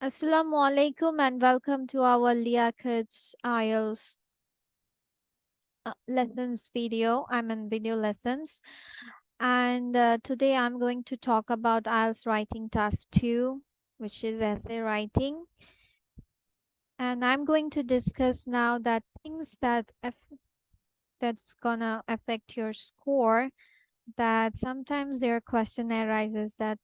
Assalamu alaikum and welcome to our Liakat's IELTS lessons video. I'm in video lessons, and today I'm going to talk about IELTS writing task 2, which is essay writing. And I'm going to discuss now that things that's gonna affect your score. That sometimes their question arises that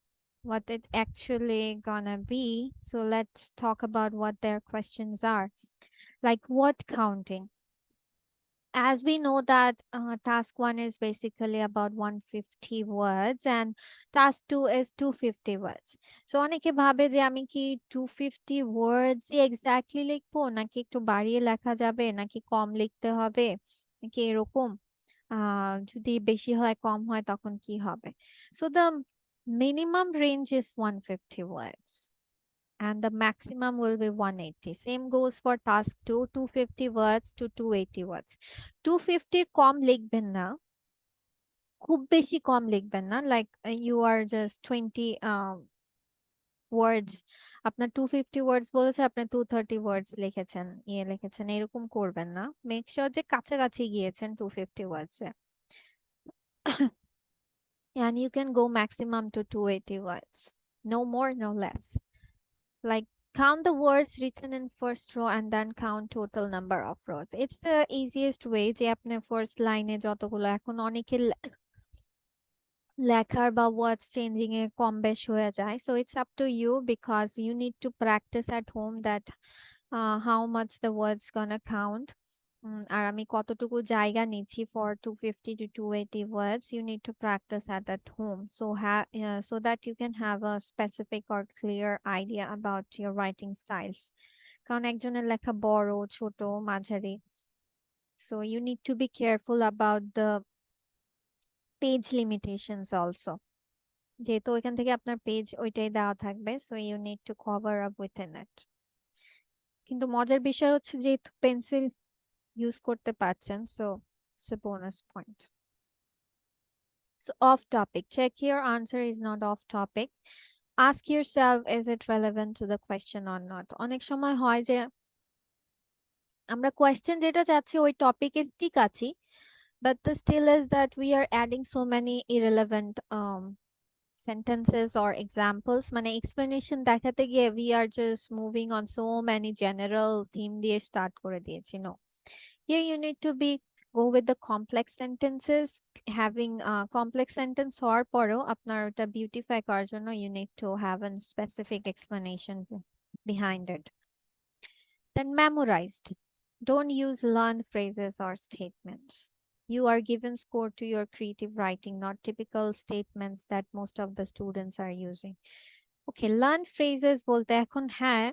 what it actually gonna be. So let's talk about what their questions are. Like what counting? As we know that task 1 is basically about 150 words and task 2 is 250 words. So অনেকে ভাবে যে আমি কি 250 words exactly লিখবো নাকি একটু বাড়িয়ে লেখা যাবে নাকি কম লিখতে হবে নাকি এরকম যদি বেশি হয় কম হয় তখন কি হবে. So the minimum range is 150 words and the maximum will be 180. Same goes for task 2, 250 words to 280 words. 250 কম লিখবেন না, খুব বেশি কম লিখবেন না, like you are just 20 words, আপনার 250 words বলেছে আপনি 230 words লিখেছেন এরকম করবেন না. মেক শিওর যে কাছাকাছি গিয়েছেন 250 words A. And you can go maximum to 280 words, no more no less. Like count the words written in first row and then count total number of rows. It's the easiest way যে আপনি first লাইনে যতগুলো এখন অনেকে লেখার বা ওয়ার্ডস changing এ কম বেশ হয়ে যায়. So it's up to you because you need to practice at home that how much the words gonna count. আর আমি কতটুকু জায়গা নিচ্ছি for 250 to 280 words. You need to practice at home so that you can have a specific or clear idea about your writing styles. কারণ একজনের লেখা বড়, ছোট, মাঝারি. So you need to be careful about the page limitations also. যেহেতু ওইখান থেকে আপনার পেজ ওইটাই দেওয়া থাকবে, so you need to cover up within it. কিন্তু মজার বিষয় হচ্ছে যেহেতু পেন্সিল ইউজ করতে পারছেন, so it's a bonus point. So off topic, check your answer is not off topic. Ask yourself, is it relevant to the question or not? অনেক সময় হয় যে আমরা কোয়েশ্চেন যেটা চাচ্ছি ওই টপিকে ঠিক আছি, but the still is that we are adding so many irrelevant sentences or examples. মানে explanation দেখাতে গিয়ে we are just moving on so many general theme দিয়ে start করে দিয়েছি. No, here you need to be go with the complex sentences. Having complex sentence হওয়ার পরেও আপনার ওটা beautify করার জন্য you need to have a specific explanation behind it. Then memorized. Don't use learned phrases or statements. You are given score to your creative writing, not typical statements that most of the students are using. Okay, learned phrases বলতে এখন হ্যাঁ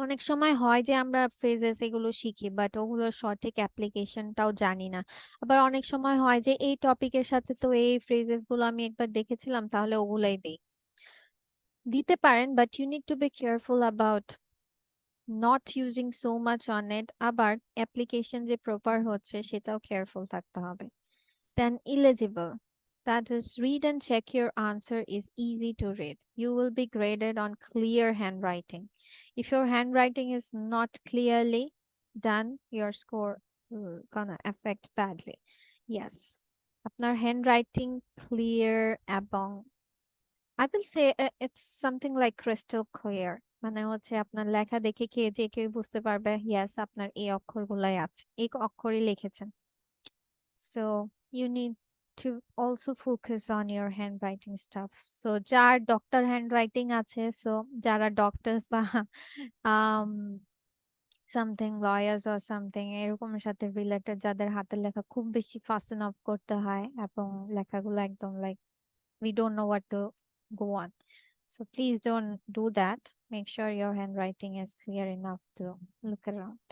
অনেক সময় হয় যে আমরা phrases এগুলো শিখি বাট ওগুলোর সঠিক অ্যাপ্লিকেশনটাও জানি না. আবার অনেক সময় হয় যে এই টপিকের সাথে তো এই ফ্রেজেস গুলো আমি একবার দেখেছিলাম তাহলে ওগুলাই দিতে পারেন, but you need to be careful about not using so much on it. আবার অ্যাপ্লিকেশন যে প্রপার হচ্ছে সেটাও কেয়ারফুল থাকতে হবে. Then illegible, that is read and check your answer is easy to read. You will be graded on clear handwriting. If your handwriting is not clearly done, your score will gonna affect badly. Yes, আপনার handwriting clear এবং I will say it's something like crystal clear. মানে হচ্ছে আপনার লেখা দেখে যে কেউ বুঝতে পারবে yes আপনার এই অক্ষরগুলাই আছে, এই অক্ষরই লিখেছেন. So you need to also focus on your handwriting stuff. So যার ডক্টর হ্যান্ডরাইটিং আছে, so যারা ডক্টরস বা um something lawyers or something এরকমের সাথে রিলেটেড, যাদের হাতের লেখা খুব বেশি ফাস্টেন আপ করতে হয় এবং লেখাগুলো একদম like we don't know what to go on. So please don't do that. Make sure your handwriting is clear enough to look around.